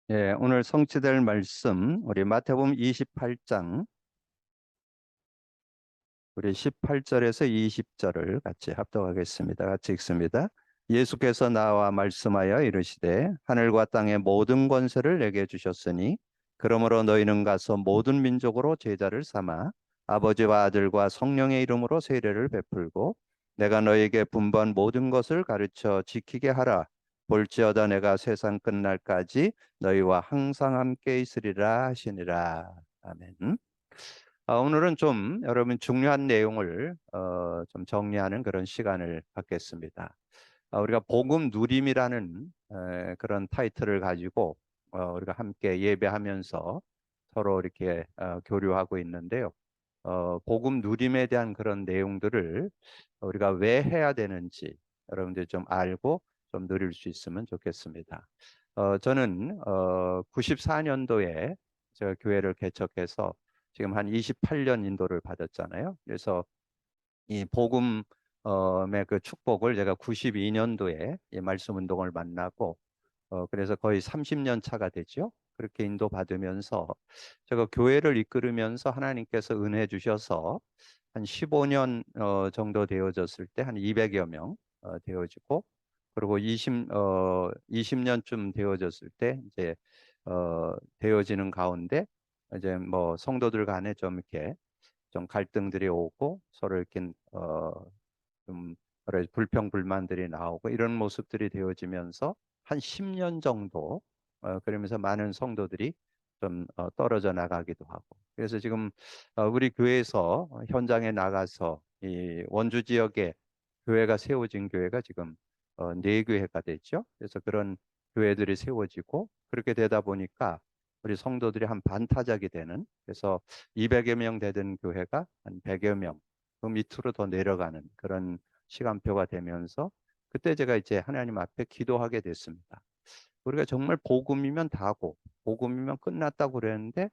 예, 오늘 성취될 말씀 우리 마태복음 28장 우리 18절에서 20절을 같이 합독하겠습니다. 같이 읽습니다. 예수께서 나와 말씀하여 이르시되 하늘과 땅의 모든 권세를 내게 주셨으니 그러므로 너희는 가서 모든 민족으로 제자를 삼아 아버지와 아들과 성령의 이름으로 세례를 베풀고 내가 너희에게 분부한 모든 것을 가르쳐 지키게 하라. 볼지어다 내가 세상 끝날까지 너희와 항상 함께 있으리라 하시니라. 아멘. 오늘은 좀 여러분 중요한 내용을 좀 정리하는 그런 시간을 갖겠습니다. 우리가 복음 누림이라는 그런 타이틀을 가지고 우리가 함께 예배하면서 서로 이렇게 교류하고 있는데요. 복음 누림에 대한 그런 내용들을 우리가 왜 해야 되는지 여러분들이 좀 알고 좀 누릴 수 있으면 좋겠습니다. 저는 94년도에 제가 교회를 개척해서 지금 한 28년 인도를 받았잖아요. 그래서 이 복음의 그 축복을 제가 92년도에 이 말씀 운동을 만나고 그래서 거의 30년 차가 되죠. 그렇게 인도 받으면서 제가 교회를 이끌으면서 하나님께서 은혜 주셔서 한 15년 정도 되어졌을 때 한 200여 명 되어지고 그리고 20년쯤 되어졌을 때 이제 되어지는 가운데 이제 뭐 성도들 간에 좀 이렇게 좀 갈등들이 오고 서로 이렇게 좀 여러 가지 불평 불만들이 나오고 이런 모습들이 되어지면서 한 10년 정도 그러면서 많은 성도들이 좀 떨어져 나가기도 하고 그래서 지금 우리 교회에서 현장에 나가서 이 원주 지역에 교회가 세워진 교회가 지금 네 교회가 됐죠. 그래서 그런 교회들이 세워지고 그렇게 되다 보니까 우리 성도들이 한 반타작이 되는 그래서 200여 명 되던 교회가 한 100여 명 그 밑으로 더 내려가는 그런 시간표가 되면서 그때 제가 이제 하나님 앞에 기도하게 됐습니다. 우리가 정말 복음이면 다고 복음이면 끝났다고 그랬는데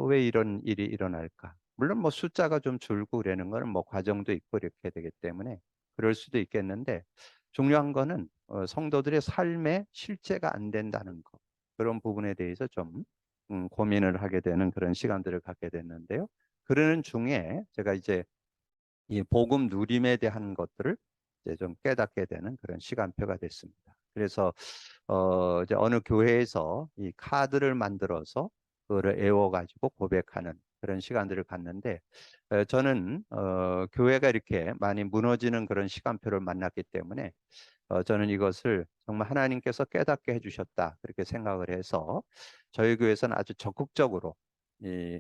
왜 이런 일이 일어날까? 물론 뭐 숫자가 좀 줄고 그러는 거는 뭐 과정도 있고 이렇게 되기 때문에 그럴 수도 있겠는데 중요한 거는 성도들의 삶에 실제가 안 된다는 거 그런 부분에 대해서 좀 고민을 하게 되는 그런 시간들을 갖게 됐는데요. 그러는 중에 제가 이제 이 복음 누림에 대한 것들을 이제 좀 깨닫게 되는 그런 시간표가 됐습니다. 그래서 이제 어느 교회에서 이 카드를 만들어서 그거를 외워가지고 고백하는 그런 시간들을 갖는데 저는 교회가 이렇게 많이 무너지는 그런 시간표를 만났기 때문에 저는 이것을 정말 하나님께서 깨닫게 해주셨다 그렇게 생각을 해서 저희 교회에서는 아주 적극적으로 이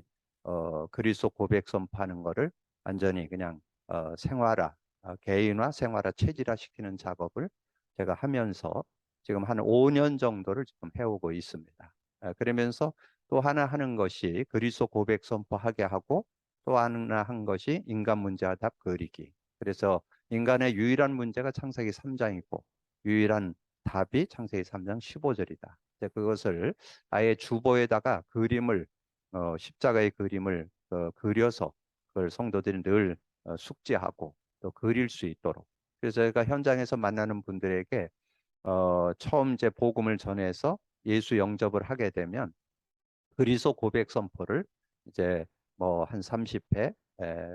그리스도 고백 선포하는 거를 완전히 그냥 생활화, 개인화, 생활화, 체질화 시키는 작업을 제가 하면서 지금 한 5년 정도를 지금 해오고 있습니다. 그러면서 또 하나 하는 것이 그리스도 고백 선포하게 하고 또 하나 한 것이 인간 문제와 답 그리기. 그래서 인간의 유일한 문제가 창세기 3장이고 유일한 답이 창세기 3장 15절이다. 그것을 아예 주보에다가 그림을 십자가의 그림을 그려서 그걸 성도들이 늘 숙지하고 또 그릴 수 있도록. 그래서 저희가 현장에서 만나는 분들에게 처음 이제 복음을 전해서 예수 영접을 하게 되면 그리스도 고백 선포를 이제 뭐 한 30회,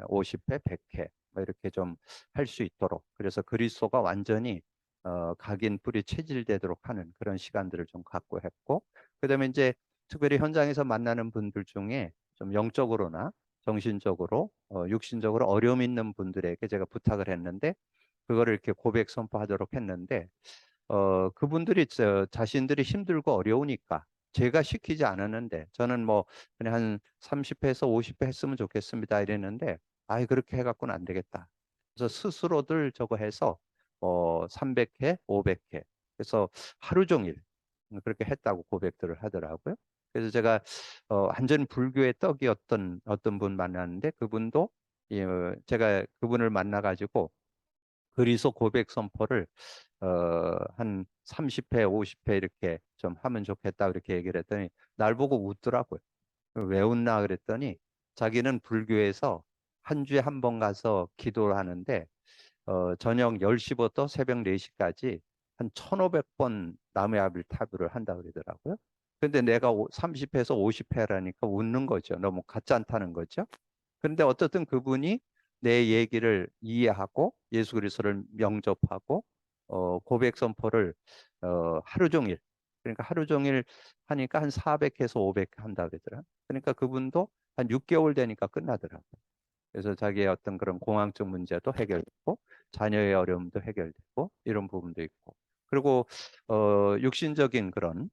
50회, 100회 뭐 이렇게 좀 할 수 있도록 그래서 그리스도가 완전히 각인 뿌리 체질되도록 하는 그런 시간들을 좀 갖고 했고 그다음에 이제 특별히 현장에서 만나는 분들 중에 좀 영적으로나 정신적으로 육신적으로 어려움 있는 분들에게 제가 부탁을 했는데 그거를 이렇게 고백 선포하도록 했는데 그분들이 자신들이 힘들고 어려우니까 제가 시키지 않았는데 저는 뭐 그냥 한 30회에서 50회 했으면 좋겠습니다 이랬는데 아이 그렇게 해갖고는 안 되겠다. 그래서 스스로들 저거 해서 300회, 500회 그래서 하루 종일 그렇게 했다고 고백들을 하더라고요. 그래서 제가 완전 불교의 떡이었던 어떤 분 만났는데 그분도 제가 그분을 만나가지고 그리스도 고백 선포를 한 30회, 50회 이렇게 좀 하면 좋겠다 그렇게 얘기를 했더니 날 보고 웃더라고요. 왜 웃나 그랬더니 자기는 불교에서 한 주에 한 번 가서 기도를 하는데 저녁 10시부터 새벽 4시까지 한 1500번 나무야빌 타불을 한다 그러더라고요. 근데 내가 30회에서 50회라니까 웃는 거죠. 너무 같지 않다는 거죠. 그런데 어쨌든 그분이 내 얘기를 이해하고 예수 그리스도를 영접하고 고백 선포를 하루 종일, 그러니까 하루 종일 하니까 한 400에서 500 한다 그러더라. 그러니까 그분도 한 6개월 되니까 끝나더라고요. 그래서 자기의 어떤 그런 공황증 문제도 해결되고 자녀의 어려움도 해결되고 이런 부분도 있고, 그리고 육신적인 그런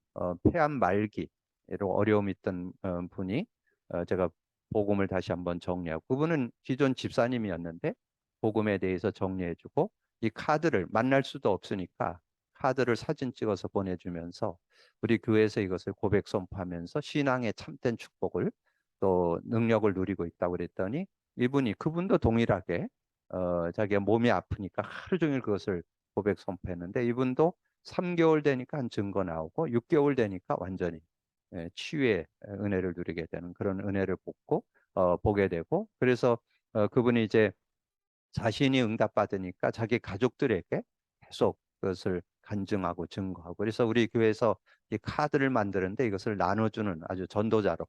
폐암 말기로 어려움이 있던 분이 제가 복음을 다시 한번 정리하고, 그분은 기존 집사님이었는데 복음에 대해서 정리해주고, 이 카드를 만날 수도 없으니까 카드를 사진 찍어서 보내주면서 우리 교회에서 이것을 고백 선포하면서 신앙의 참된 축복을 또 능력을 누리고 있다고 그랬더니, 이분이, 그분도 동일하게 자기가 몸이 아프니까 하루 종일 그것을 고백 선포했는데, 이분도 3개월 되니까 한 증거 나오고 6개월 되니까 완전히 치유의 은혜를 누리게 되는 그런 은혜를 보게 되고, 그래서 그분이 이제 자신이 응답받으니까 자기 가족들에게 계속 그것을 간증하고 증거하고, 그래서 우리 교회에서 이 카드를 만드는데 이것을 나눠주는 아주 전도자로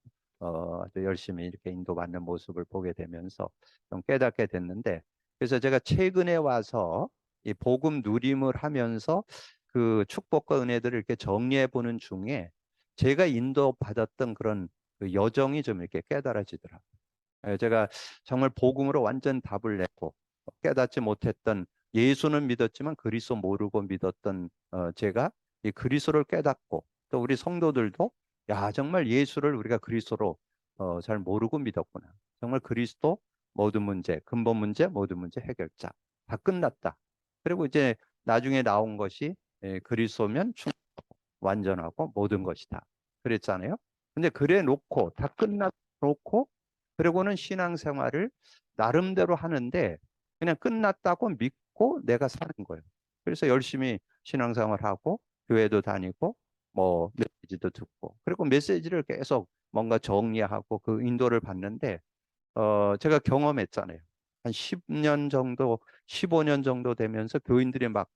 아주 열심히 이렇게 인도받는 모습을 보게 되면서 좀 깨닫게 됐는데, 그래서 제가 최근에 와서 이 복음 누림을 하면서 그 축복과 은혜들을 이렇게 정리해 보는 중에 제가 인도받았던 그런 그 여정이 좀 이렇게 깨달아지더라고요. 제가 정말 복음으로 완전 답을 내고 깨닫지 못했던, 예수는 믿었지만 그리스도 모르고 믿었던 제가 이 그리스도를 깨닫고, 또 우리 성도들도 야, 정말 예수를 우리가 그리스도로 잘 모르고 믿었구나. 정말 그리스도 모든 문제, 근본 문제, 모든 문제 해결자. 다 끝났다. 그리고 이제 나중에 나온 것이 그리스도면 충분하고 완전하고 모든 것이다. 그랬잖아요. 근데 그래 놓고 다 끝났놓고 그리고는 신앙생활을 나름대로 하는데 그냥 끝났다고 믿고 내가 사는 거예요. 그래서 열심히 신앙생활하고 교회도 다니고 뭐 메시지도 듣고, 그리고 메시지를 계속 뭔가 정리하고 그 인도를 받는데 제가 경험했잖아요. 한 10년 정도, 15년 정도 되면서 교인들이 막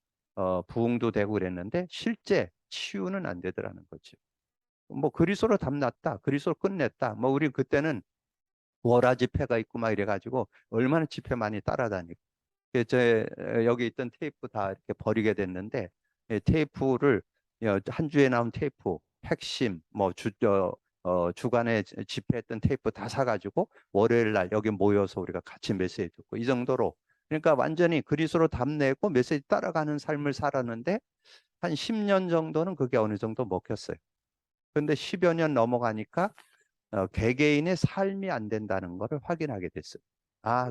부흥도 되고 그랬는데 실제 치유는 안 되더라는 거죠. 뭐 그리스도로 담났다, 그리스도로 끝냈다. 뭐 우리 그때는 월화 집회가 있고 막 이래가지고 얼마나 집회 많이 따라다니고, 제 여기 있던 테이프 다 이렇게 버리게 됐는데, 테이프를 한 주에 나온 테이프 핵심 뭐 주간에 집회했던 테이프 다 사가지고 월요일 날 여기 모여서 우리가 같이 메시지 듣고, 이 정도로, 그러니까 완전히 그리스도로 답내고 메시지 따라가는 삶을 살았는데 한 10년 정도는 그게 어느 정도 먹혔어요. 근데 10여 년 넘어가니까 개개인의 삶이 안 된다는 것을 확인하게 됐어요.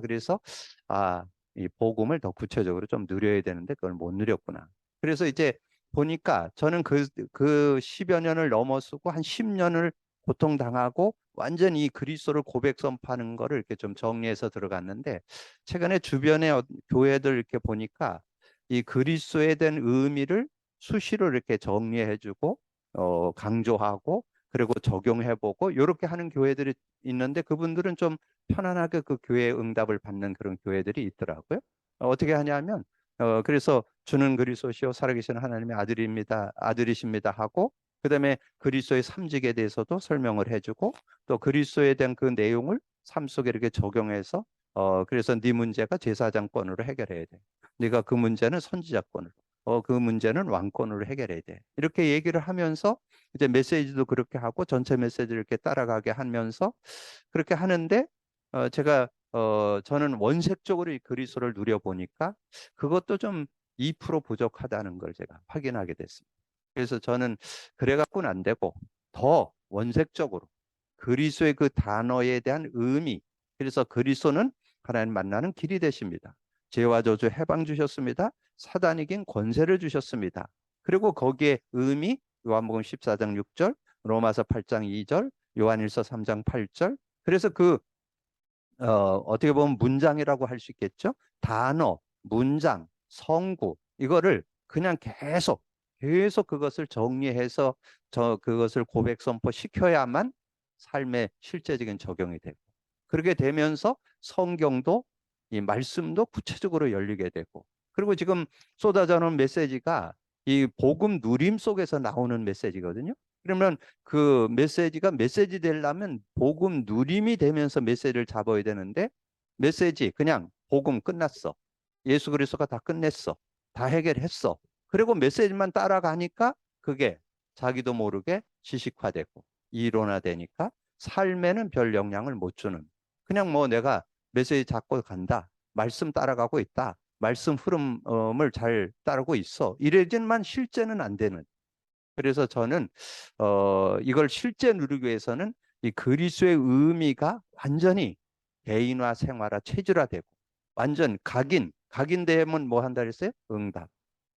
그래서 이 복음을 더 구체적으로 좀 누려야 되는데 그걸 못 누렸구나. 그래서 이제 보니까 저는 그 10여 년을 넘어서고 한 10년을 고통당하고 완전히 이 그리스도를 고백 선포하는 거를 이렇게 좀 정리해서 들어갔는데, 최근에 주변의 교회들 이렇게 보니까 이 그리스도에 대한 의미를 수시로 이렇게 정리해주고 강조하고 그리고 적용해보고 이렇게 하는 교회들이 있는데, 그분들은 좀 편안하게 그 교회의 응답을 받는 그런 교회들이 있더라고요. 어떻게 하냐면 그래서 주는 그리스도시요 살아계신 하나님의 아들입니다, 아들이십니다 하고, 그다음에 그리스도의 삼직에 대해서도 설명을 해주고, 또 그리스도에 대한 그 내용을 삶 속에 이렇게 적용해서 그래서 네 문제가 제사장권으로 해결해야 돼. 네가 그 문제는 선지자권으로, 그 문제는 왕권으로 해결해야 돼. 이렇게 얘기를 하면서 이제 메시지도 그렇게 하고 전체 메시지를 이렇게 따라가게 하면서 그렇게 하는데, 저는 원색적으로 이 그리스도를 누려보니까 그것도 좀 2% 부족하다는 걸 제가 확인하게 됐습니다. 그래서 저는 그래 갖고는 안 되고 더 원색적으로 그리스도의 그 단어에 대한 의미, 그래서 그리스도는 하나님 만나는 길이 되십니다. 죄와 저주 해방 주셨습니다. 사단이 이긴 권세를 주셨습니다. 그리고 거기에 의미, 요한복음 14장 6절, 로마서 8장 2절, 요한일서 3장 8절. 그래서 어떻게 보면 문장이라고 할 수 있겠죠. 단어, 문장, 성구, 이거를 그냥 계속 그것을 정리해서 그것을 고백 선포 시켜야만 삶의 실제적인 적용이 되고, 그렇게 되면서 성경도 이 말씀도 구체적으로 열리게 되고, 그리고 지금 쏟아져 나오는 메시지가 이 복음 누림 속에서 나오는 메시지거든요. 그러면 그 메시지가 메시지 되려면 복음 누림이 되면서 메시지를 잡아야 되는데, 메시지 그냥 복음 끝났어. 예수 그리스도가 다 끝냈어. 다 해결했어. 그리고 메시지만 따라가니까 그게 자기도 모르게 지식화되고 이론화되니까 삶에는 별 영향을 못 주는. 그냥 뭐 내가 메시지 잡고 간다. 말씀 따라가고 있다. 말씀 흐름을 잘 따르고 있어. 이래지만 실제는 안 되는. 그래서 저는 이걸 실제 누리기 위해서는 이 그리스도의 의미가 완전히 개인화, 생활화, 체질화되고, 완전 각인되면 뭐 한다 그랬어요? 응답.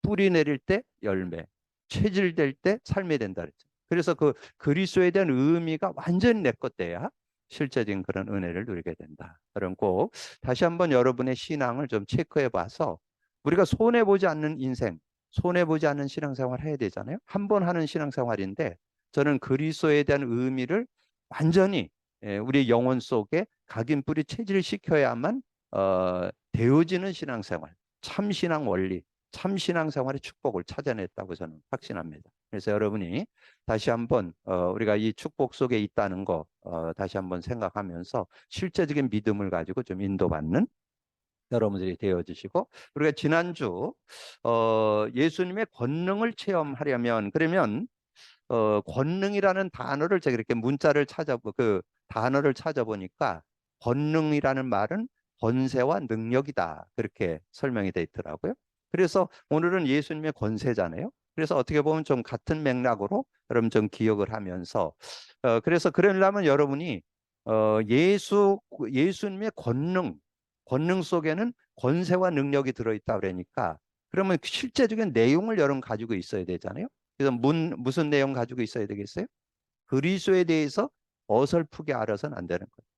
뿌리 내릴 때 열매, 체질될 때 삶이 된다 그랬죠. 그래서 그 그리스도에 대한 의미가 완전히 내 것 돼야 실제적인 그런 은혜를 누리게 된다. 그럼 꼭 다시 한번 여러분의 신앙을 좀 체크해 봐서, 우리가 손해 보지 않는 인생, 손해 보지 않는 신앙생활 해야 되잖아요. 한 번 하는 신앙생활인데, 저는 그리스도에 대한 의미를 완전히 우리 영혼 속에 각인 뿌리 체질시켜야만 되어지는 신앙생활, 참신앙 원리, 참신앙생활의 축복을 찾아냈다고 저는 확신합니다. 그래서 여러분이 다시 한번 우리가 이 축복 속에 있다는 거 다시 한번 생각하면서 실제적인 믿음을 가지고 좀 인도받는 여러분들이 되어주시고, 우리가 지난주 예수님의 권능을 체험하려면, 그러면 권능이라는 단어를 제가 이렇게 문자를 그 단어를 찾아보니까, 권능이라는 말은 권세와 능력이다, 그렇게 설명이 돼 있더라고요. 그래서 오늘은 예수님의 권세잖아요. 그래서 어떻게 보면 좀 같은 맥락으로 여러분 좀 기억을 하면서 그래서 그러려면 여러분이 예수님의 권능 속에는 권세와 능력이 들어있다 그러니까, 그러면 실제적인 내용을 여러분 가지고 있어야 되잖아요. 그래서 무슨 내용 가지고 있어야 되겠어요? 그리스도에 대해서 어설프게 알아서는 안 되는 거예요.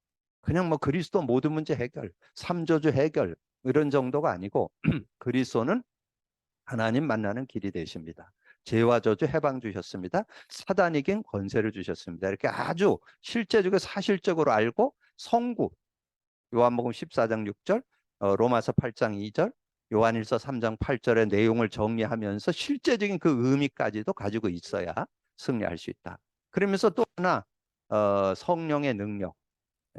그냥 뭐 그리스도 모든 문제 해결, 삼조주 해결 이런 정도가 아니고 그리스도는 하나님 만나는 길이 되십니다. 죄와 저주 해방 주셨습니다. 사단 이긴 권세를 주셨습니다. 이렇게 아주 실제적으로 사실적으로 알고 성구, 요한복음 14장 6절, 로마서 8장 2절, 요한일서 3장 8절의 내용을 정리하면서 실제적인 그 의미까지도 가지고 있어야 승리할 수 있다. 그러면서 또 하나 성령의 능력.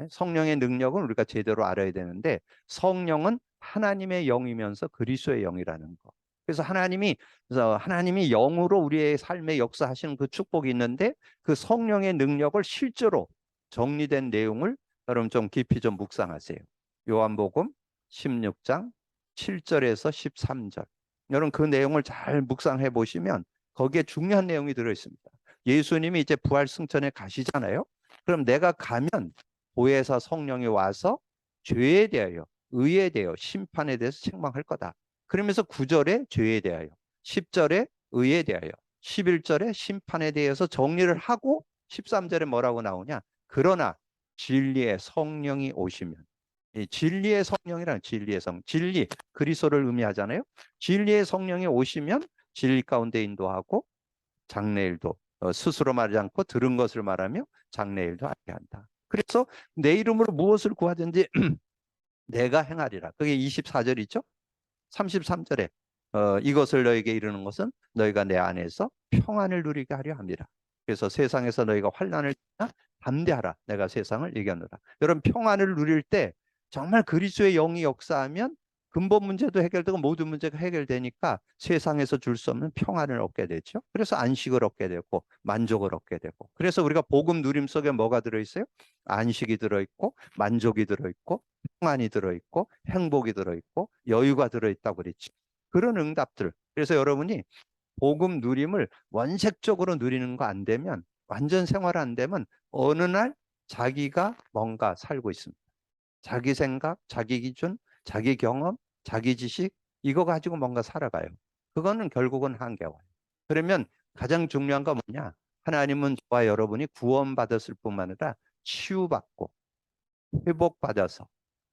성령의 능력은 우리가 제대로 알아야 되는데, 성령은 하나님의 영이면서 그리스도의 영이라는 거. 그래서 하나님이 영으로 우리의 삶에 역사하시는 그 축복이 있는데, 그 성령의 능력을 실제로 정리된 내용을 여러분 좀 깊이 좀 묵상하세요. 요한복음 16장 7절에서 13절. 여러분 그 내용을 잘 묵상해 보시면 거기에 중요한 내용이 들어 있습니다. 예수님이 이제 부활 승천에 가시잖아요. 그럼 내가 가면 보혜사 성령이 와서 죄에 대하여, 의에 대하여, 심판에 대해서 책망할 거다. 그러면서 9절에 죄에 대하여, 10절에 의에 대하여, 11절에 심판에 대해서 정리를 하고 13절에 뭐라고 나오냐? 그러나 진리의 성령이 오시면, 이 진리의 성령이란 진리의 진리, 그리스도를 의미하잖아요. 진리의 성령이 오시면 진리 가운데 인도하고 장래일도 스스로 말하지 않고 들은 것을 말하며 장래일도 알게 한다. 그래서 내 이름으로 무엇을 구하든지 내가 행하리라. 그게 24절이죠. 33절에 이것을 너에게 이르는 것은 너희가 내 안에서 평안을 누리게 하려 합니다. 그래서 세상에서 너희가 환난을 당하나 담대하라. 내가 세상을 이겨노라. 여러분 평안을 누릴 때 정말 그리스도의 영이 역사하면 근본 문제도 해결되고 모든 문제가 해결되니까 세상에서 줄 수 없는 평안을 얻게 되죠. 그래서 안식을 얻게 되고 만족을 얻게 되고, 그래서 우리가 복음 누림 속에 뭐가 들어있어요? 안식이 들어있고 만족이 들어있고 평안이 들어있고 행복이 들어있고 여유가 들어있다고 그랬지. 그런 응답들. 그래서 여러분이 복음 누림을 원색적으로 누리는 거 안 되면, 완전 생활 안 되면 어느 날 자기가 뭔가 살고 있습니다. 자기 생각, 자기 기준, 자기 경험, 자기 지식 이거 가지고 뭔가 살아가요. 그거는 결국은 한계와요. 그러면 가장 중요한 건 뭐냐? 하나님은 저와 여러분이 구원받았을 뿐만 아니라 치유받고 회복받아서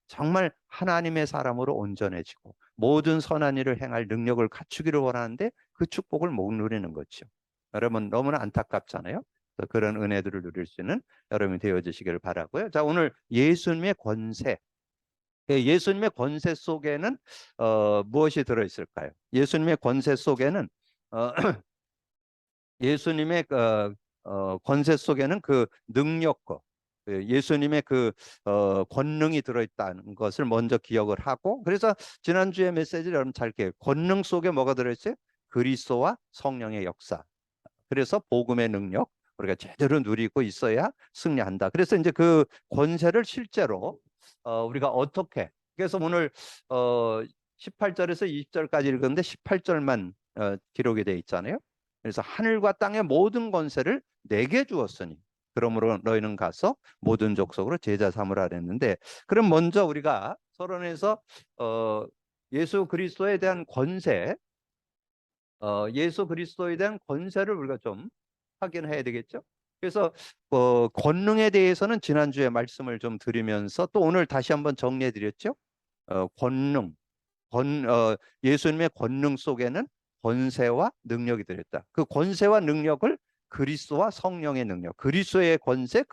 정말 하나님의 사람으로 온전해지고 모든 선한 일을 행할 능력을 갖추기를 원하는데 그 축복을 못 누리는 거죠. 여러분 너무나 안타깝잖아요. 그런 은혜들을 누릴 수 있는 여러분이 되어주시기를 바라고요. 자, 오늘 예수님의 권세. 예수님의 권세 속에는 무엇이 들어있을까요? 예수님의 권세 속에는 어, 예수님의 권세 속에는 그 능력과 예수님의 그 권능이 들어있다는 것을 먼저 기억을 하고, 그래서 지난주에 메시지를 여러분 잘 기억해요. 권능 속에 뭐가 들어있어요? 그리스도와 성령의 역사. 그래서 복음의 능력 우리가 제대로 누리고 있어야 승리한다. 그래서 이제 그 권세를 실제로 우리가 어떻게, 그래서 오늘 18절에서 20절까지 읽었는데 18절만 기록이 돼 있잖아요. 그래서 하늘과 땅의 모든 권세를 내게 주었으니 그러므로 너희는 가서 모든 족속으로 제자 삼으라 그랬는데, 그럼 먼저 우리가 서론에서 예수 그리스도에 대한 권세, 예수 그리스도에 대한 권세를 우리가 좀 확인해야 되겠죠. 그래서 권능에 대해서는 지난주에 말씀을 좀 드리면서 또 오늘 다시 한번 정리해 드렸죠. 권능, 예수님의 권능 속에는 권세와 능력이 들었다. 그 권세와 능력을 그리스도와 성령의 능력, 그리스도의 권세,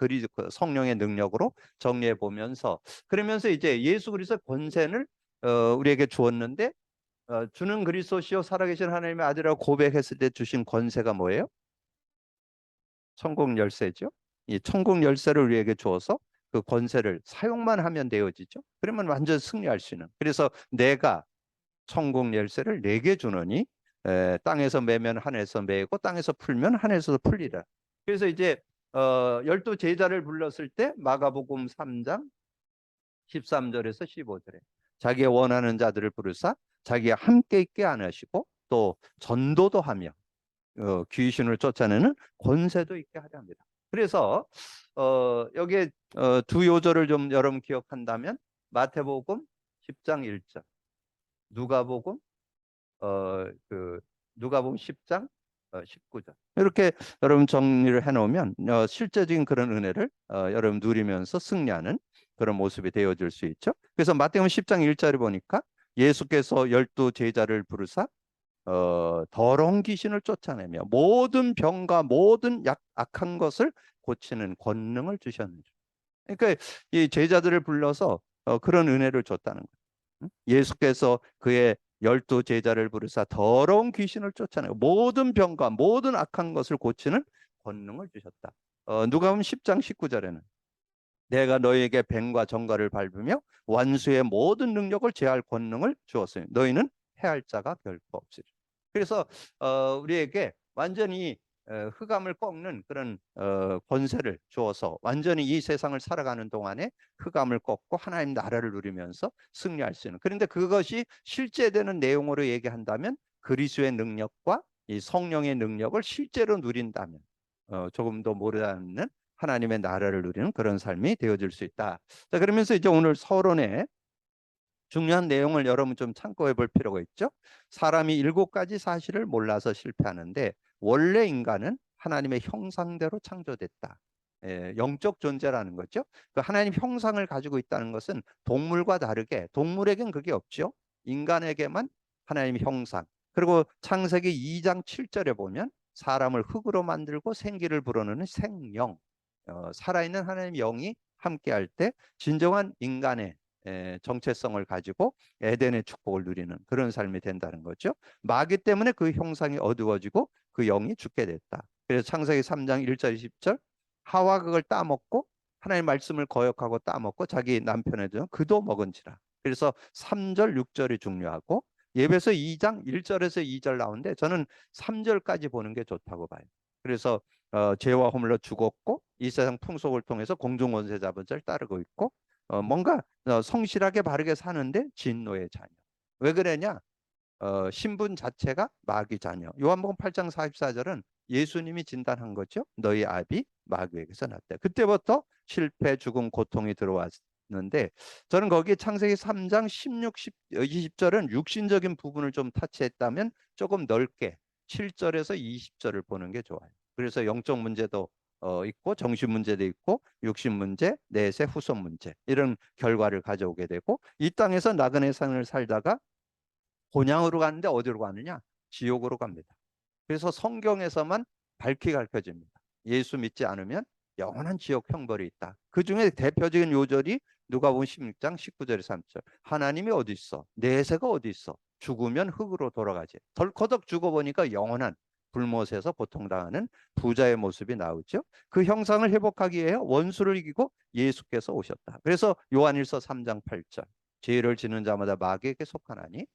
성령의 능력으로 정리해 보면서, 그러면서 이제 예수 그리스도의 권세를 우리에게 주었는데, 주는 그리스도시요 살아계신 하나님의 아들이라고 고백했을 때 주신 권세가 뭐예요? 천국 열쇠죠. 이 천국 열쇠를 우리에게 주어서 그 권세를 사용만 하면 되어지죠. 그러면 완전 승리할 수 있는. 그래서 내가 천국 열쇠를 내게 주노니 땅에서 매면 하늘에서 매고 땅에서 풀면 하늘에서 풀리라. 그래서 이제 12제자를 불렀을 때 마가복음 3장 13절에서 15절에 자기의 원하는 자들을 부르사 자기와 함께 있게 안으시고 또 전도도 하며 귀신을 쫓아내는 권세도 있게 하려 합니다. 그래서 여기에 두 요절을 좀 여러분 기억한다면 마태복음 10장 1절, 누가복음 누가복음 10장 19절, 이렇게 여러분 정리를 해놓으면 실제적인 그런 은혜를 여러분 누리면서 승리하는 그런 모습이 되어질 수 있죠. 그래서 마태복음 10장 1절에 보니까 예수께서 12제자를 부르사 더러운 귀신을 쫓아내며 모든 병과 모든 악한 것을 고치는 권능을 주셨는 줄. 그러니까 이 제자들을 불러서 그런 은혜를 줬다는 거예요. 예수께서 그의 12제자를 부르사 더러운 귀신을 쫓아내고 모든 병과 모든 악한 것을 고치는 권능을 주셨다. 누가복음 10장 19절에는 내가 너희에게 뱀과 정갈을 밟으며 원수의 모든 능력을 제할 권능을 주었으니 너희는 해할 자가 결코 없으리라. 그래서 우리에게 완전히 흑암을 꺾는 그런 권세를 주어서 완전히 이 세상을 살아가는 동안에 흑암을 꺾고 하나님 나라를 누리면서 승리할 수 있는, 그런데 그것이 실제되는 내용으로 얘기한다면 그리스도의 능력과 이 성령의 능력을 실제로 누린다면 조금 더 모르는 하나님의 나라를 누리는 그런 삶이 되어질 수 있다. 자, 그러면서 이제 오늘 서론에 중요한 내용을 여러분 좀 참고해 볼 필요가 있죠. 사람이 7가지 사실을 몰라서 실패하는데 원래 인간은 하나님의 형상대로 창조됐다. 영적 존재라는 거죠. 그 하나님 형상을 가지고 있다는 것은 동물과 다르게 동물에겐 그게 없죠. 인간에게만 하나님의 형상. 그리고 창세기 2장 7절에 보면 사람을 흙으로 만들고 생기를 불어넣는 생영, 살아있는 하나님의 영이 함께할 때 진정한 인간의 정체성을 가지고 에덴의 축복을 누리는 그런 삶이 된다는 거죠. 마귀 때문에 그 형상이 어두워지고 그 영이 죽게 됐다. 그래서 창세기 3장 1절 20절 하와 그걸 따먹고 하나님의 말씀을 거역하고 따먹고 자기 남편에 대한 그도 먹은지라. 그래서 3절 6절이 중요하고 예배서 2장 1절에서 2절 나오는데 저는 3절까지 보는 게 좋다고 봐요. 그래서 죄와 허물로 죽었고 이 세상 풍속을 통해서 공중권세 잡은 자를 따르고 있고 뭔가 성실하게 바르게 사는데 진노의 자녀. 왜 그러냐? 신분 자체가 마귀 자녀. 요한복음 8장 44절은 예수님이 진단한 거죠. 너희 아비 마귀에게서 났다. 그때부터 실패, 죽음, 고통이 들어왔는데 저는 거기에 창세기 3장 16, 20절은 육신적인 부분을 좀 터치했다면 조금 넓게 7절에서 20절을 보는 게 좋아요. 그래서 영적 문제도 있고 정신 문제도 있고 육신 문제, 내세, 후손 문제 이런 결과를 가져오게 되고 이 땅에서 나그네 삶을 살다가 본향으로 가는데 어디로 가느냐? 지옥으로 갑니다. 그래서 성경에서만 밝히 가르쳐집니다. 예수 믿지 않으면 영원한 지옥 형벌이 있다. 그 중에 대표적인 요절이 누가복음 16장 19절에서 30절. 하나님이 어디 있어? 내세가 어디 있어? 죽으면 흙으로 돌아가지. 덜커덕 죽어보니까 영원한 불못에서 고통당하는 부자의 모습이 나오죠. 그 형상을 회복하기 위해 원수를 이기고 예수께서 오셨다. 그래서 요한일서 3장 8절 죄를 지는 자마다 마귀에게 속하나니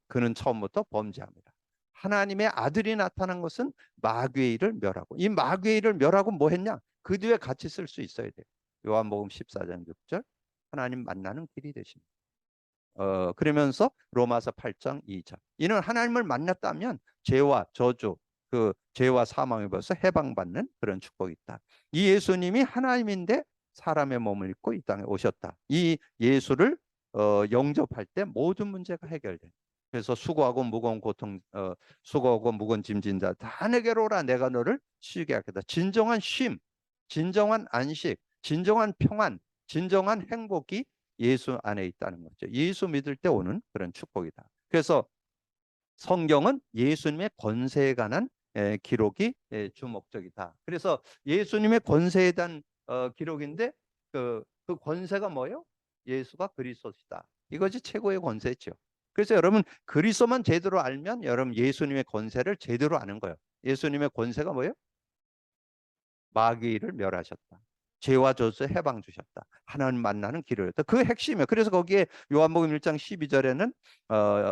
그는 처음부터 범죄합니다. 하나님의 아들이 나타난 것은 마귀의 일을 멸하고, 이 마귀의 일을 멸하고 뭐 했냐? 그 뒤에 같이 쓸 수 있어야 돼요. 요한복음 14장 6절 하나님 만나는 길이 되십니다. 그러면서 로마서 8장 2절 이는 하나님을 만났다면 죄와 저주, 그 죄와 사망에 벌써 해방받는 그런 축복이 있다. 이 예수님이 하나님인데 사람의 몸을 입고 이 땅에 오셨다. 이 예수를 영접할 때 모든 문제가 해결돼. 그래서 수고하고 무거운 고통, 수고하고 무거운 짐진 자 다 내게로 오라, 내가 너를 쉬게 하겠다. 진정한 쉼, 진정한 안식, 진정한 평안, 진정한 행복이 예수 안에 있다는 거죠. 예수 믿을 때 오는 그런 축복이다. 그래서 성경은 예수님의 권세에 관한 기록이 주목적이다. 그래서 예수님의 권세에 대한 기록인데 그 권세가 뭐예요? 예수가 그리스도시다. 이것이 최고의 권세죠. 그래서 여러분 그리스도만 제대로 알면 여러분 예수님의 권세를 제대로 아는 거예요. 예수님의 권세가 뭐예요? 마귀를 멸하셨다. 죄와 저주에 해방 주셨다. 하나님 만나는 길이었다. 그 핵심이에요. 그래서 거기에 요한복음 1장 12절에는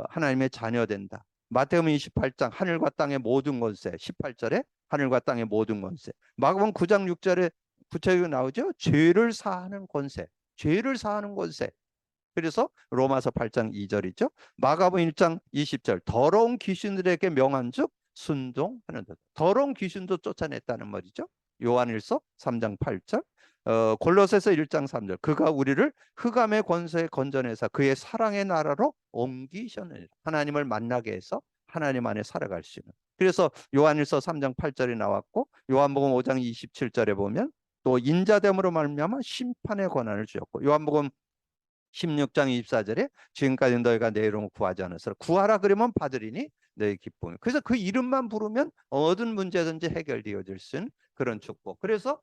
하나님의 자녀 된다. 마태복음 28장 하늘과 땅의 모든 권세, 18절에 하늘과 땅의 모든 권세. 마가복음 9장 6절에 구체적으로 나오죠. 죄를 사하는 권세. 죄를 사하는 권세. 그래서 로마서 8장 2절이죠. 마가복음 1장 20절 더러운 귀신들에게 명한즉 순종하는 것. 더러운 귀신도 쫓아냈다는 말이죠. 요한일서 3장 8절, 골로새서 1장 3절 그가 우리를 흑암의 권세에 건져내사 그의 사랑의 나라로 옮기셨느니라. 하나님을 만나게 해서 하나님 안에 살아갈 수 있는. 그래서 요한일서 3장 8절이 나왔고 요한복음 5장 27절에 보면 또 인자됨으로 말미암아 심판의 권한을 주었고 요한복음 16장 24절에 지금까지 너희가 내 이름을 구하지 않았으라 구하라 그러면 받으리니 너희 기쁨이. 그래서 그 이름만 부르면 어떤 문제든지 해결되어질 수 있는 그런 축복. 그래서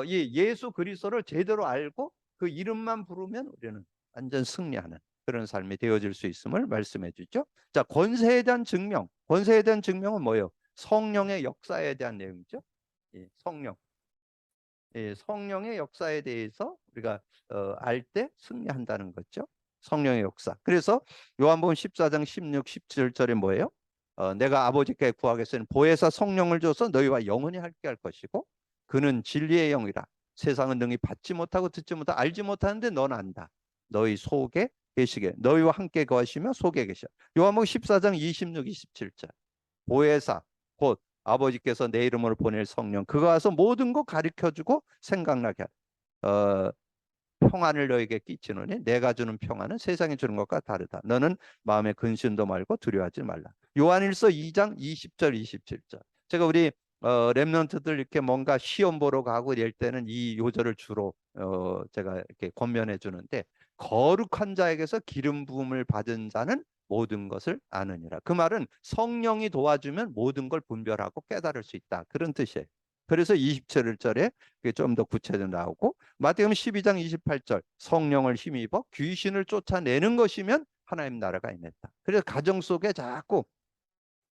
이 예수 그리스도를 제대로 알고 그 이름만 부르면 우리는 완전 승리하는 그런 삶이 되어질 수 있음을 말씀해 주죠. 자, 권세에 대한 증명. 권세에 대한 증명은 뭐예요? 성령의 역사에 대한 내용이죠. 예, 성령. 예, 성령의 역사에 대해서 우리가 알 때 승리한다는 거죠. 성령의 역사. 그래서 요한복음 14장 16, 17절에 뭐예요? 내가 아버지께 구하겠으니 보혜사 성령을 줘서 너희와 영원히 함께 할 것이고 그는 진리의 영이라. 세상은 능히 받지 못하고 듣지 못하고 알지 못하는데 너는 안다. 너희 속에 계시게 너희와 함께 거하시며 속에 계셔. 요한복음 14장 26, 27절. 보혜사 곧 아버지께서 내 이름으로 보낼 성령 그가 와서 모든 거 가르쳐주고 생각나게 하라. 평안을 너에게 끼치노니 내가 주는 평안은 세상이 주는 것과 다르다. 너는 마음에 근심도 말고 두려워하지 말라. 요한일서 2장 20절 27절. 제가 우리 렘넌트들 이렇게 뭔가 시험 보러 가고 이럴 때는 이 요절을 주로 제가 이렇게 권면해 주는데 거룩한 자에게서 기름 부음을 받은 자는 모든 것을 아느니라. 그 말은 성령이 도와주면 모든 걸 분별하고 깨달을 수 있다. 그런 뜻이에요. 그래서 27절에 좀 더 구체적으로 나오고 마태복음 12장 28절 성령을 힘입어 귀신을 쫓아내는 것이면 하나님 나라가 임했다. 그래서 가정 속에 자꾸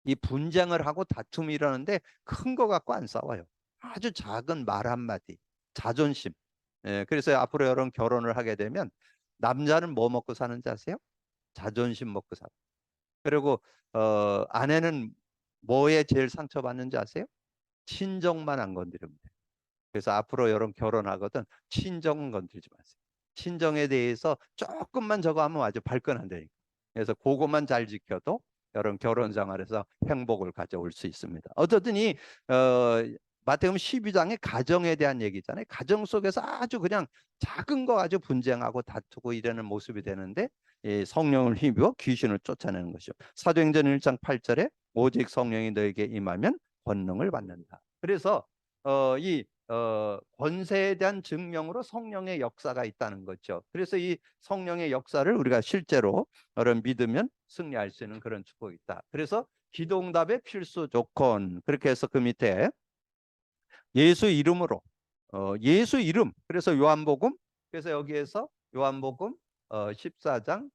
이 분쟁을 하고 다툼이 일어나는데 큰 거 갖고 안 싸워요. 아주 작은 말 한마디, 자존심. 예, 그래서 앞으로 여러분 결혼을 하게 되면 남자는 뭐 먹고 사는지 아세요? 자존심 먹고 살아. 그리고 아내는 뭐에 제일 상처받는지 아세요? 친정만 안 건드리면 돼요. 그래서 앞으로 여러분 결혼하거든 친정은 건들지 마세요. 친정에 대해서 조금만 저거 하면 아주 발끈한다니까. 그래서 그것만 잘 지켜도 여러분 결혼 생활에서 행복을 가져올 수 있습니다. 어쨌든 이 마태복음 12장의 가정에 대한 얘기잖아요. 가정 속에서 아주 그냥 작은 거 아주 분쟁하고 다투고 이러는 모습이 되는데 이 성령을 힘입어 귀신을 쫓아내는 것이죠. 사도행전 1장 8절에 오직 성령이 너에게 임하면 권능을 받는다. 그래서 이 권세에 대한 증명으로 성령의 역사가 있다는 거죠. 그래서 이 성령의 역사를 우리가 실제로 믿으면 승리할 수 있는 그런 축복이 있다. 그래서 기도응답의 필수 조건 그렇게 해서 그 밑에 예수 이름으로 예수 이름 그래서 요한복음 그래서 여기에서 요한복음 14장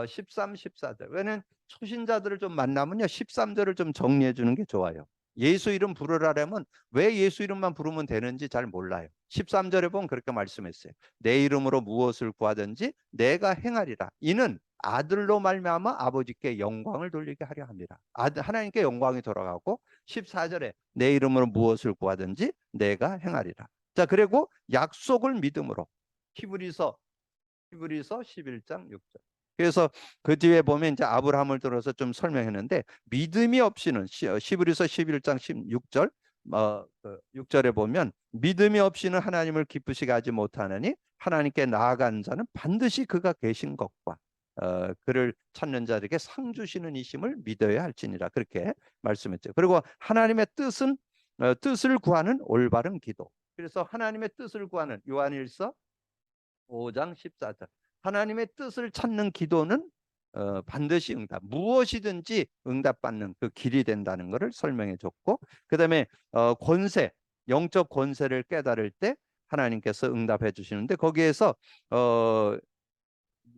13, 14절 왜냐면 초신자들을 좀 만나면요 13절을 좀 정리해 주는 게 좋아요. 예수 이름 부르라면 왜 예수 이름만 부르면 되는지 잘 몰라요. 13절에 보면 그렇게 말씀했어요. 내 이름으로 무엇을 구하든지 내가 행하리라. 이는 아들로 말미암아 아버지께 영광을 돌리게 하려 합니다. 하나님께 영광이 돌아가고 14절에 내 이름으로 무엇을 구하든지 내가 행하리라. 자, 그리고 약속을 믿음으로 히브리서 11장 6절. 그래서 그 뒤에 보면 이제 아브라함을 들어서 좀 설명했는데 믿음이 없이는 히브리서 11장 16절 6절에 보면 믿음이 없이는 하나님을 기쁘시게 하지 못하느니 하나님께 나아간 자는 반드시 그가 계신 것과 그를 찾는 자에게 상 주시는 이심을 믿어야 할지니라 그렇게 말씀했죠. 그리고 하나님의 뜻을 구하는 올바른 기도. 그래서 하나님의 뜻을 구하는 요한일서 5장 14절. 하나님의 뜻을 찾는 기도는 반드시 응답, 무엇이든지 응답받는 그 길이 된다는 것을 설명해 줬고, 그다음에 권세, 영적 권세를 깨달을 때 하나님께서 응답해 주시는데 거기에서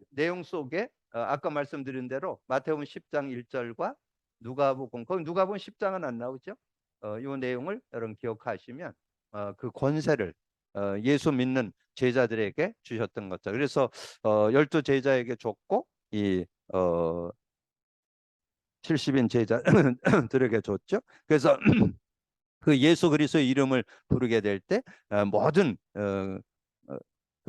내용 속에 아까 말씀드린 대로 마태복음 10장 1절과 누가복음, 거기 누가복음 10장은 안 나오죠? 이 내용을 여러분 기억하시면 그 권세를 예수 믿는 제자들에게 주셨던 것죠. 그래서 12 제자에게 줬고 이 70인 제자들에게 줬죠. 그래서 그 예수 그리스도의 이름을 부르게 될 때 모든 그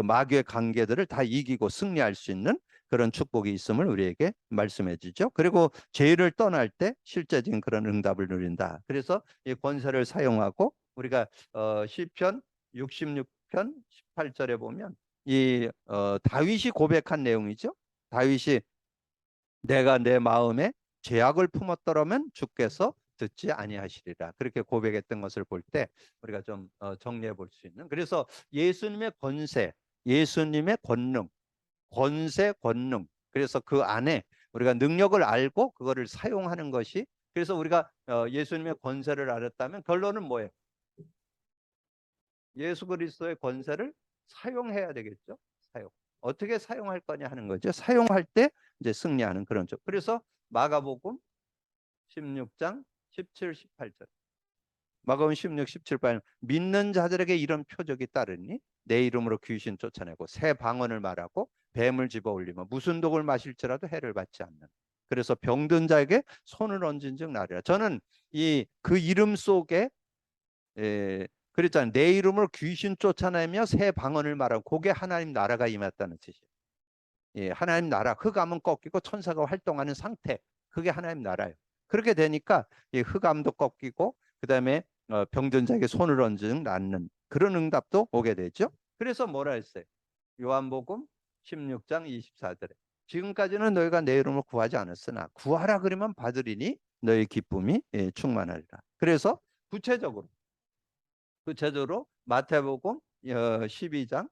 마귀의 관계들을 다 이기고 승리할 수 있는 그런 축복이 있음을 우리에게 말씀해 주죠. 그리고 죄를 떠날 때 실제적인 그런 응답을 누린다. 그래서 이 권세를 사용하고 우리가 시편 66편 18절에 보면 이 다윗이 고백한 내용이죠. 다윗이 내가 내 마음에 죄악을 품었더라면 주께서 듣지 아니하시리라. 그렇게 고백했던 것을 볼 때 우리가 좀 정리해 볼 수 있는. 그래서 예수님의 권세, 예수님의 권능, 권세, 권능. 그래서 그 안에 우리가 능력을 알고 그거를 사용하는 것이 그래서 우리가 예수님의 권세를 알았다면 결론은 뭐예요? 예수 그리스도의 권세를 사용해야 되겠죠. 사용. 어떻게 사용할 거냐 하는 거죠. 사용할 때 이제 승리하는 그런 쪽. 그래서 마가복음 16장 17, 18절. 마가복음 16, 17, 18 믿는 자들에게 이런 표적이 따르니 내 이름으로 귀신 쫓아내고 새 방언을 말하고 뱀을 집어 올리며 무슨 독을 마실지라도 해를 받지 않는. 그래서 병든 자에게 손을 얹은 즉 나으리라. 저는 이 그 이름 속에 그랬잖아요. 내 이름으로 귀신 쫓아내며 새 방언을 말하고 그게 하나님 나라가 임했다는 뜻이에요. 예, 하나님 나라 흑암은 꺾이고 천사가 활동하는 상태 그게 하나님 나라예요. 그렇게 되니까 이 흑암도 꺾이고 그다음에 병든 자에게 손을 얹은 낫는 그런 응답도 오게 되죠. 그래서 뭐라 했어요? 요한복음 16장 24절에 지금까지는 너희가 내 이름으로 구하지 않았으나 구하라 그러면 받으리니 너희 기쁨이 충만하리라. 그래서 구체적으로 마태복음 12장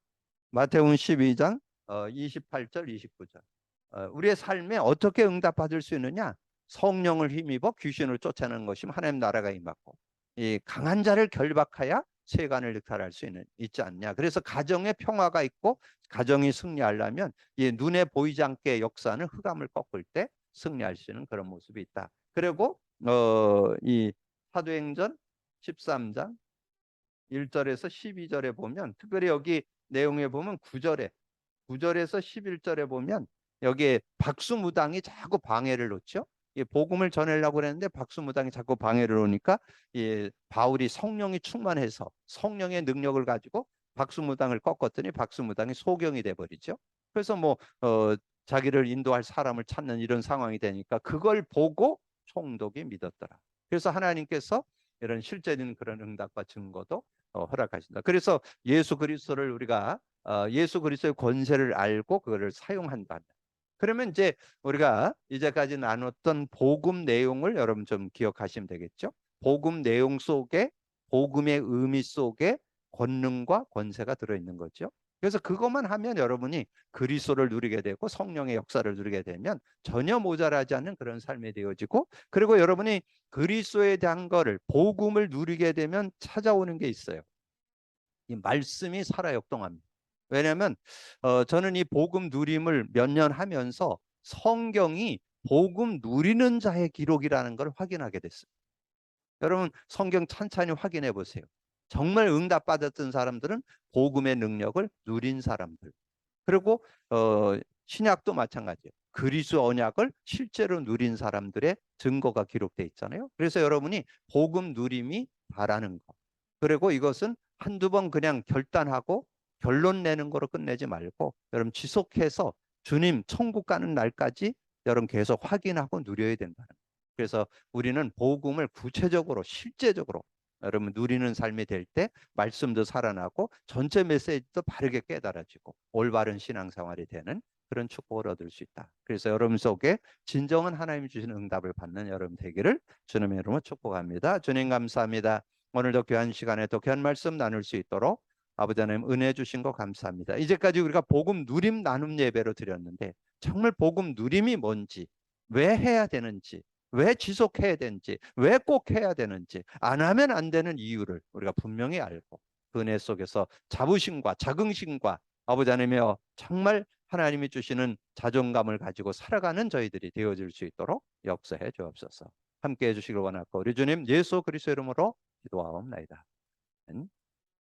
마태복음 12장 28절 29절 우리의 삶에 어떻게 응답받을 수 있느냐? 성령을 힘입어 귀신을 쫓아내는 것이면 하나님 나라가 임하고 이 강한 자를 결박하여 세간을 늑탈할 수 있지 않냐. 그래서 가정에 평화가 있고 가정이 승리하려면 이 눈에 보이지 않게 역사하는 흑암을 꺾을 때 승리할 수 있는 그런 모습이 있다. 그리고 이 사도행전 13장 1절에서 12절에 보면 특별히 여기 내용에 보면 9절에서 11절에 보면 여기에 박수무당이 자꾸 방해를 놓죠. 복음을 전하려고 그랬는데 박수무당이 자꾸 방해를 놓으니까 바울이 성령이 충만해서 성령의 능력을 가지고 박수무당을 꺾었더니 박수무당이 소경이 돼 버리죠. 그래서 뭐 자기를 인도할 사람을 찾는 이런 상황이 되니까 그걸 보고 총독이 믿었더라. 그래서 하나님께서 이런 실제적인 그런 응답과 증거도 허락하신다. 그래서 예수 그리스도를 우리가 예수 그리스도의 권세를 알고 그거를 사용한다. 그러면 이제 우리가 이제까지 나눴던 복음 내용을 여러분 좀 기억하시면 되겠죠. 복음 내용 속에 복음의 의미 속에 권능과 권세가 들어있는 거죠. 그래서 그것만 하면 여러분이 그리스도를 누리게 되고 성령의 역사를 누리게 되면 전혀 모자라지 않는 그런 삶이 되어지고 그리고 여러분이 그리스도에 대한 거를 복음을 누리게 되면 찾아오는 게 있어요. 이 말씀이 살아역동합니다. 왜냐하면 저는 이 복음 누림을 몇 년 하면서 성경이 복음 누리는 자의 기록이라는 걸 확인하게 됐어요. 여러분 성경 찬찬히 확인해 보세요. 정말 응답받았던 사람들은 복음의 능력을 누린 사람들. 그리고 신약도 마찬가지예요. 그리스도 언약을 실제로 누린 사람들의 증거가 기록돼 있잖아요. 그래서 여러분이 복음 누림이 바라는 거. 그리고 이것은 한두 번 그냥 결단하고 결론 내는 거로 끝내지 말고 여러분 지속해서 주님 천국 가는 날까지 여러분 계속 확인하고 누려야 된다는 거예요. 그래서 우리는 복음을 구체적으로 실제적으로 여러분 누리는 삶이 될 때 말씀도 살아나고 전체 메시지도 바르게 깨달아지고 올바른 신앙생활이 되는 그런 축복을 얻을 수 있다. 그래서 여러분 속에 진정한 하나님이 주시는 응답을 받는 여러분 되기를 주님의 이름으로 축복합니다. 주님 감사합니다. 오늘도 귀한 시간에 또 귀한 말씀 나눌 수 있도록 아버지 하나님 은혜 주신 거 감사합니다. 이제까지 우리가 복음 누림 나눔 예배로 드렸는데 정말 복음 누림이 뭔지, 왜 해야 되는지, 왜 지속해야 되는지, 왜 꼭 해야 되는지, 안 하면 안 되는 이유를 우리가 분명히 알고 그 은혜 속에서 자부심과 자긍심과 아버지 하나님이여 정말 하나님이 주시는 자존감을 가지고 살아가는 저희들이 되어질 수 있도록 역사해 주옵소서. 함께 해주시길 원하고 우리 주님 예수 그리스도 이름으로 기도하옵나이다. 아멘.